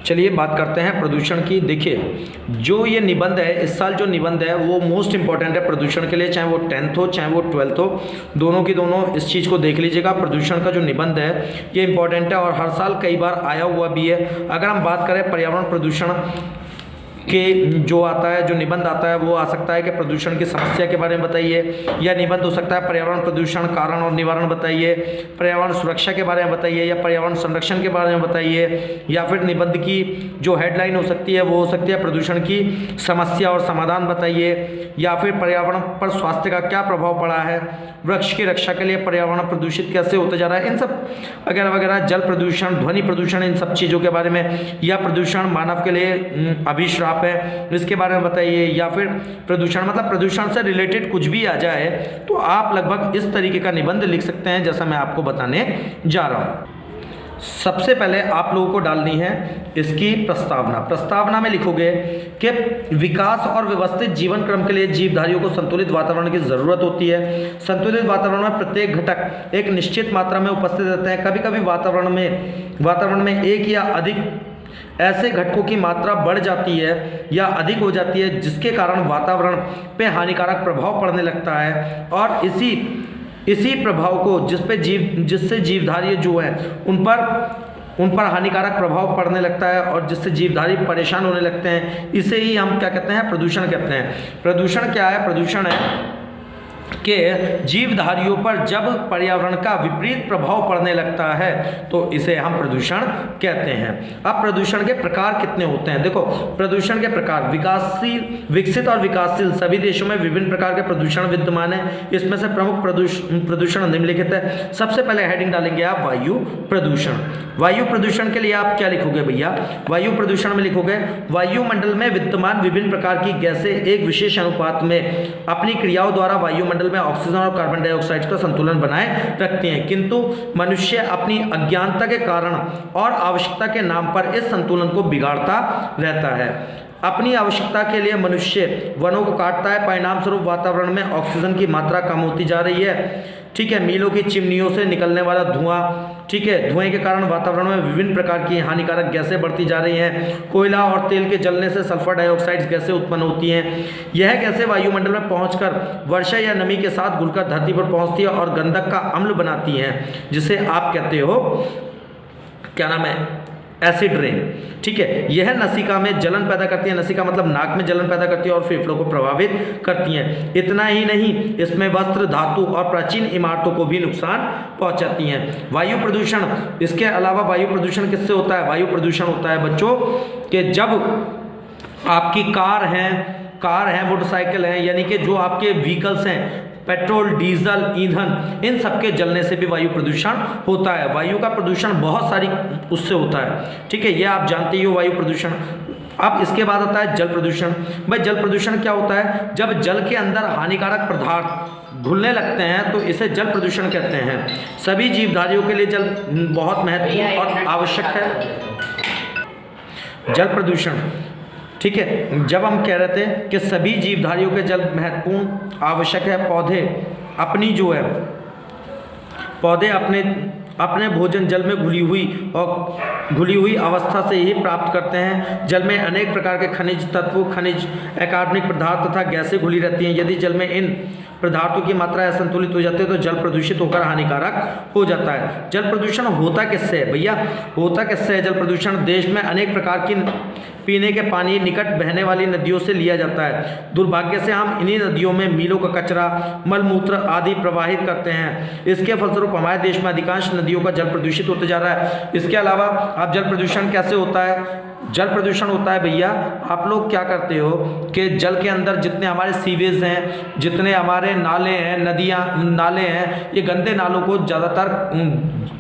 चलिए बात करते हैं प्रदूषण की। देखिए जो ये निबंध है, इस साल जो निबंध है वो मोस्ट इंपॉर्टेंट है प्रदूषण के लिए, चाहे वो 10th हो चाहे वो 12th हो, दोनों की दोनों इस चीज़ को देख लीजिएगा। प्रदूषण का जो निबंध है ये इंपॉर्टेंट है और हर साल कई बार आया हुआ भी है। अगर हम बात करें पर्यावरण प्रदूषण के जो आता है, जो निबंध आता है वो आ सकता है कि प्रदूषण की समस्या के बारे में बताइए, या निबंध हो सकता है पर्यावरण प्रदूषण कारण और निवारण बताइए, पर्यावरण सुरक्षा के बारे में बताइए, या पर्यावरण संरक्षण के बारे में बताइए, या फिर निबंध की जो हेडलाइन हो सकती है वो हो सकती है प्रदूषण की समस्या और समाधान बताइए, या फिर पर्यावरण पर स्वास्थ्य का क्या प्रभाव पड़ा है, वृक्ष की रक्षा के लिए पर्यावरण प्रदूषित कैसे होते जा रहा है, इन सब वगैरह वगैरह, जल प्रदूषण, ध्वनि प्रदूषण, इन सब चीज़ों के बारे में, या प्रदूषण मानव के लिए अभिश्राप है इसके बारे में बताइए, या फिर प्रदूषण मतलब प्रदूषण से रिलेटेड कुछ भी आ जाए तो आप लगभग इस तरीके का निबंध लिख सकते हैं जैसा मैं आपको बताने जा रहा हूं। सबसे पहले आप लोगों को डालनी है इसकी प्रस्तावना। प्रस्तावना में लिखोगे कि विकास और व्यवस्थित जीवन क्रम के लिए जीवधारियों को संतुलित वातावरण की जरूरत होती है। संतुलित वातावरण में प्रत्येक घटक एक निश्चित मात्रा में उपस्थित रहते हैं। कभी कभी वातावरण में एक या अधिक ऐसे घटकों की मात्रा बढ़ जाती है या अधिक हो जाती है जिसके कारण वातावरण पे हानिकारक प्रभाव पड़ने लगता है, और इसी प्रभाव को जिससे जीवधारी जो है उन पर हानिकारक प्रभाव पड़ने लगता है और जिससे जीवधारी परेशान होने लगते हैं, इसे ही हम क्या कहते हैं, प्रदूषण कहते हैं। प्रदूषण क्या है? प्रदूषण है कि जीवधारियों पर जब पर्यावरण का विपरीत प्रभाव पड़ने लगता है तो इसे हम प्रदूषण कहते हैं। अब प्रदूषण के प्रकार कितने होते हैं? देखो प्रदूषण के प्रकार विकसित और विकासशील सभी देशों में विभिन्न प्रकार के प्रदूषण विद्यमान है। इसमें से प्रमुख प्रदूषण निम्नलिखित है। सबसे पहले हेडिंग डालेंगे आप वायु प्रदूषण। वायु प्रदूषण के लिए आप क्या लिखोगे भैया? वायु प्रदूषण में लिखोगे वायुमंडल में विद्यमान विभिन्न प्रकार की गैसें एक विशेष अनुपात में अपनी क्रियाओं द्वारा वायुमंडल में ऑक्सीजन और कार्बन डाइऑक्साइड का संतुलन बनाए रखती हैं, किंतु मनुष्य अपनी अज्ञानता के कारण और आवश्यकता के नाम पर इस संतुलन को बिगाड़ता रहता है। अपनी आवश्यकता के लिए मनुष्य वनों को काटता है, परिणाम स्वरूप वातावरण में ऑक्सीजन की मात्रा कम होती जा रही है। ठीक है, मीलों की चिमनियों से निकलने वाला धुआं, ठीक है, धुएं के कारण वातावरण में विभिन्न प्रकार की हानिकारक गैसें बढ़ती जा रही हैं। कोयला और तेल के जलने से सल्फर डाइऑक्साइड गैसें उत्पन्न होती हैं। यह गैसें वायुमंडल में पहुंचकर वर्षा या नमी के साथ घुलकर धरती पर पहुंचती है और गंधक का अम्ल बनाती हैं, जिसे आप कहते हो, क्या नाम है, एसिड रेन। ठीक है, यह नसिका में जलन पैदा करती है। नसिका मतलब नाक में जलन पैदा करती है और फेफड़ों को प्रभावित करती हैं। इतना ही नहीं, इसमें वस्त्र, धातु और प्राचीन इमारतों को भी नुकसान पहुंचाती हैं। वायु प्रदूषण, इसके अलावा वायु प्रदूषण किससे होता है? वायु प्रदूषण होता है बच्चों कि जब आपकी कार है, मोटरसाइकिल है, यानी कि जो आपके व्हीकल्स हैं, पेट्रोल, डीजल, ईंधन, इन सब के जलने से भी वायु प्रदूषण होता है। वायु का प्रदूषण बहुत सारी उससे होता है। ठीक है, ये आप जानते ही हो वायु प्रदूषण। अब इसके बाद आता है जल प्रदूषण। भाई जल प्रदूषण क्या होता है? जब जल के अंदर हानिकारक पदार्थ घुलने लगते हैं तो इसे जल प्रदूषण कहते हैं। सभी जीवधारियों के लिए जल बहुत महत्वपूर्ण और आवश्यक है। जल प्रदूषण, ठीक है, जब हम कह रहे थे कि सभी जीवधारियों के जल महत्वपूर्ण आवश्यक है। पौधे अपने भोजन जल में घुली हुई अवस्था से ही प्राप्त करते हैं। जल में अनेक प्रकार के खनिज तत्व, अकार्बनिक पदार्थ तथा गैसें घुली रहती हैं। यदि जल में इन पदार्थों की मात्रा असंतुलित हो जाती है तो जल प्रदूषित होकर हानिकारक हो जाता है। जल प्रदूषण होता किससे है भैया? होता किससे है जल प्रदूषण? देश में अनेक प्रकार की पीने के पानी निकट बहने वाली नदियों से लिया जाता है। दुर्भाग्य से हम इन्हीं नदियों में मीलों का कचरा, मलमूत्र आदि प्रवाहित करते हैं। इसके फलस्वरूप हमारे देश में अधिकांश नदियों का जल प्रदूषित होते जा रहा है। इसके अलावा अब जल प्रदूषण कैसे होता है? जल प्रदूषण होता है भैया, आप लोग क्या करते हो कि जल के अंदर जितने हमारे सीवेज हैं, जितने हमारे नाले हैं, नाले हैं, ये गंदे नालों को ज़्यादातर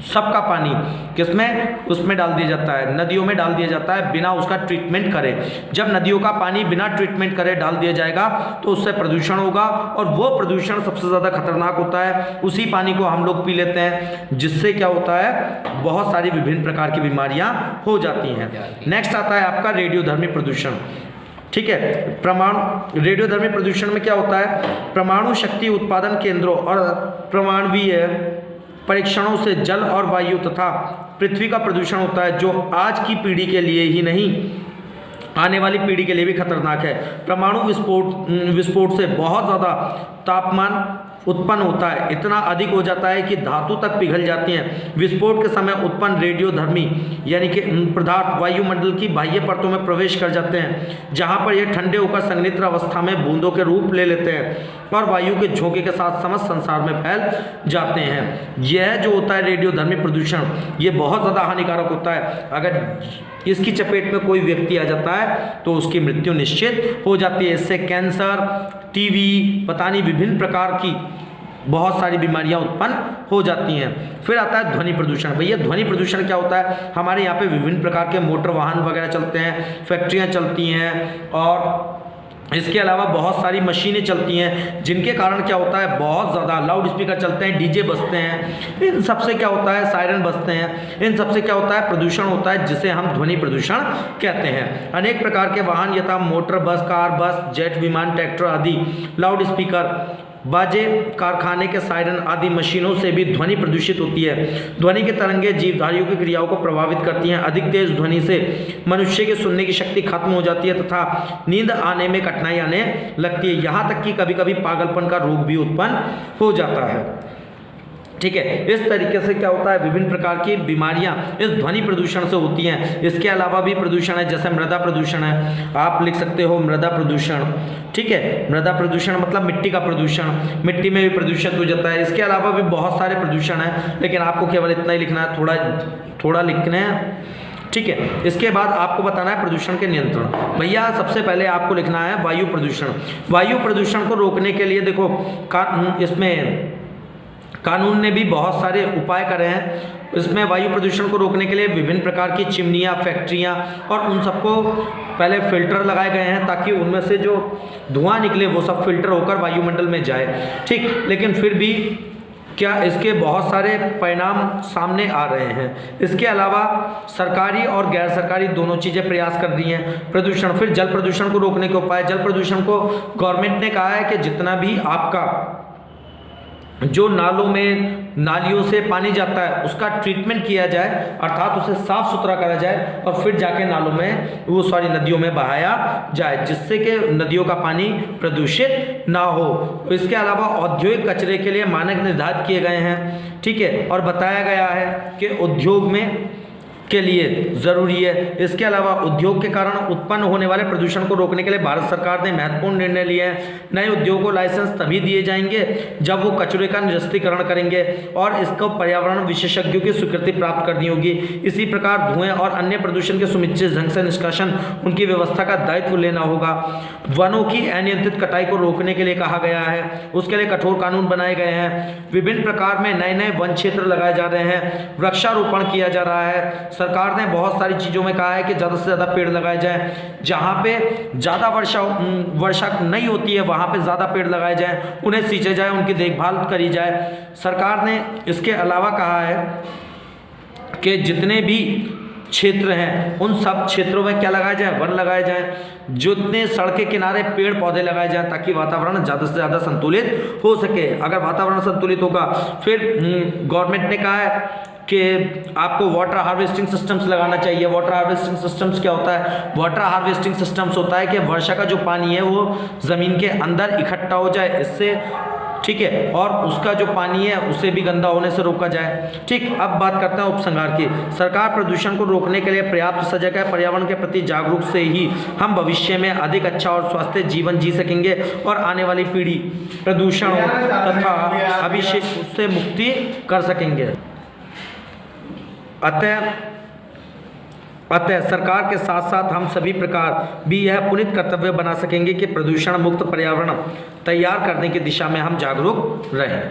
सबका पानी किसमें, उसमें डाल दिया जाता है, नदियों में डाल दिया जाता है बिना उसका ट्रीटमेंट करे। जब नदियों का पानी बिना ट्रीटमेंट करे डाल दिया जाएगा तो उससे प्रदूषण होगा, और वो प्रदूषण सबसे ज़्यादा खतरनाक होता है। उसी पानी को हम लोग पी लेते हैं, जिससे क्या होता है, बहुत सारी विभिन्न प्रकार की बीमारियां हो जाती हैं। नेक्स्ट आता है आपका रेडियोधर्मी प्रदूषण। ठीक है, रेडियोधर्मी प्रदूषण में क्या होता है? परमाणु शक्ति उत्पादन केंद्रों और परमाणुवीय परीक्षणों से जल और वायु तथा पृथ्वी का प्रदूषण होता है, जो आज की पीढ़ी के लिए ही नहीं आने वाली पीढ़ी के लिए भी खतरनाक है। परमाणु विस्फोट से बहुत ज़्यादा तापमान उत्पन्न होता है, इतना अधिक हो जाता है कि धातु तक पिघल जाती हैं। विस्फोट के समय उत्पन्न रेडियोधर्मी यानी कि पदार्थ वायुमंडल की बाह्य परतों में प्रवेश कर जाते हैं, जहां पर यह ठंडे होकर संघनित्र अवस्था में बूंदों के रूप ले लेते हैं और वायु के झोंके के साथ समस्त संसार में फैल जाते हैं। यह जो होता है रेडियोधर्मी प्रदूषण, ये बहुत ज़्यादा हानिकारक होता है। अगर इसकी चपेट में कोई व्यक्ति आ जाता है तो उसकी मृत्यु निश्चित हो जाती है। इससे कैंसर, टीबी, पता नहीं विभिन्न प्रकार की बहुत सारी बीमारियां उत्पन्न हो जाती हैं। फिर आता है ध्वनि प्रदूषण। भैया ध्वनि प्रदूषण क्या होता है? हमारे यहाँ पे विभिन्न प्रकार के मोटर वाहन वगैरह चलते हैं, फैक्ट्रियाँ चलती हैं और इसके अलावा बहुत सारी मशीनें चलती हैं, जिनके कारण क्या होता है बहुत ज़्यादा लाउड स्पीकर चलते हैं, डीजे बजते हैं, इन सबसे क्या होता है सायरन बजते हैं, इन सबसे क्या होता है प्रदूषण होता है, जिसे हम ध्वनि प्रदूषण कहते हैं। अनेक प्रकार के वाहन यथा मोटर बस, कार बस, जेट विमान, ट्रैक्टर आदि लाउड स्पीकर, बाजे, कारखाने के सायरन आदि मशीनों से भी ध्वनि प्रदूषित होती है। ध्वनि की तरंगें जीवधारियों की क्रियाओं को प्रभावित करती हैं। अधिक तेज ध्वनि से मनुष्य के सुनने की शक्ति खत्म हो जाती है तथा नींद आने में कठिनाई आने लगती है। यहाँ तक कि कभी कभी पागलपन का रोग भी उत्पन्न हो जाता है। ठीक है, इस तरीके से क्या होता है विभिन्न प्रकार की बीमारियां इस ध्वनि प्रदूषण से होती हैं। इसके अलावा भी प्रदूषण है, जैसे मृदा प्रदूषण है, आप लिख सकते हो मृदा प्रदूषण। ठीक है, मृदा प्रदूषण मतलब मिट्टी का प्रदूषण, मिट्टी में भी प्रदूषित हो जाता है। इसके अलावा भी बहुत सारे प्रदूषण हैं, लेकिन आपको केवल इतना ही लिखना है, थोड़ा लिखना है। ठीक है, इसके बाद आपको बताना है प्रदूषण के नियंत्रण। भैया सबसे पहले आपको लिखना है वायु प्रदूषण। वायु प्रदूषण को रोकने के लिए देखो इसमें कानून ने भी बहुत सारे उपाय करे हैं। इसमें वायु प्रदूषण को रोकने के लिए विभिन्न प्रकार की चिमनियाँ, फैक्ट्रियाँ और उन सबको पहले फिल्टर लगाए गए हैं, ताकि उनमें से जो धुआं निकले वो सब फिल्टर होकर वायुमंडल में जाए। ठीक, लेकिन फिर भी क्या इसके बहुत सारे परिणाम सामने आ रहे हैं। इसके अलावा सरकारी और गैर सरकारी दोनों चीज़ें प्रयास कर रही हैं। प्रदूषण, फिर जल प्रदूषण को रोकने के उपाय। जल प्रदूषण को गवर्नमेंट ने कहा है कि जितना भी आपका जो नालों में नालियों से पानी जाता है उसका ट्रीटमेंट किया जाए, अर्थात उसे साफ सुथरा करा जाए और फिर जाके नालों में नदियों में बहाया जाए, जिससे कि नदियों का पानी प्रदूषित ना हो। इसके अलावा औद्योगिक कचरे के लिए मानक निर्धारित किए गए हैं। ठीक है, और बताया गया है कि उद्योग में के लिए ज़रूरी है। इसके अलावा उद्योग के कारण उत्पन्न होने वाले प्रदूषण को रोकने के लिए भारत सरकार ने महत्वपूर्ण निर्णय लिए हैं। नए उद्योग को लाइसेंस तभी दिए जाएंगे जब वो कचरे का निरस्तीकरण करेंगे और इसको पर्यावरण विशेषज्ञों की स्वीकृति प्राप्त करनी होगी। इसी प्रकार धुएं और अन्य प्रदूषण के सुनिश्चित ढंग से निष्कासन उनकी व्यवस्था का दायित्व लेना होगा। वनों की अनियंत्रित कटाई को रोकने के लिए कहा गया है, उसके लिए कठोर कानून बनाए गए हैं। विभिन्न प्रकार में नए नए वन क्षेत्र लगाए जा रहे हैं, वृक्षारोपण किया जा रहा है। सरकार ने बहुत सारी चीज़ों में कहा है कि ज़्यादा से ज़्यादा पेड़ लगाए जाएं, जहाँ पे ज़्यादा वर्षा नहीं होती है वहाँ पे ज़्यादा पेड़ लगाए जाएं, उन्हें सींचे जाए, उनकी देखभाल करी जाए। सरकार ने इसके अलावा कहा है कि जितने भी क्षेत्र हैं उन सब क्षेत्रों में क्या लगाया जाए, वन लगाए जाएं, जितने सड़क के किनारे पेड़ पौधे लगाए जाएं, ताकि वातावरण ज़्यादा से ज़्यादा संतुलित हो सके। अगर वातावरण संतुलित होगा, फिर गवर्नमेंट ने कहा है कि आपको वाटर हार्वेस्टिंग सिस्टम्स लगाना चाहिए। वाटर हार्वेस्टिंग सिस्टम्स क्या होता है? वाटर हार्वेस्टिंग सिस्टम्स होता है कि वर्षा का जो पानी है वो ज़मीन के अंदर इकट्ठा हो जाए, इससे ठीक है, और उसका जो पानी है उसे भी गंदा होने से रोका जाए। ठीक, अब बात करते हैं उपसंहार की। सरकार प्रदूषण को रोकने के लिए पर्याप्त सजग है। पर्यावरण के प्रति जागरूक से ही हम भविष्य में अधिक अच्छा और स्वस्थ जीवन जी सकेंगे और आने वाली पीढ़ी प्रदूषण तथा अभिषेक उससे मुक्ति कर सकेंगे। अतः सरकार के साथ साथ हम सभी प्रकार भी यह पुनीत कर्तव्य बना सकेंगे कि प्रदूषण मुक्त पर्यावरण तैयार करने की दिशा में हम जागरूक रहें।